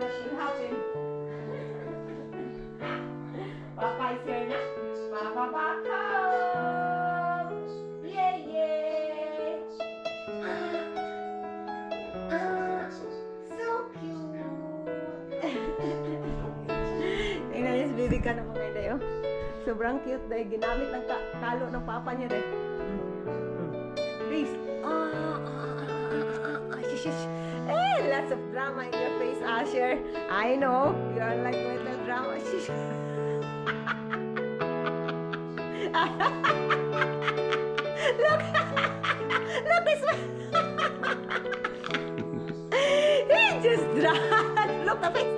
that will happen. Papa is here na. Papa back home! Yay, yay! So cute! Tingnan niyo si baby ka na mga inday, oh. Sobrang cute dahil ginamit ng kalo ng papa niya dahil. Please. Shush. Lots of drama in your face, Asher. I know. You are like little drama. Shush. Look. Look this way. He just dropped. Look the face.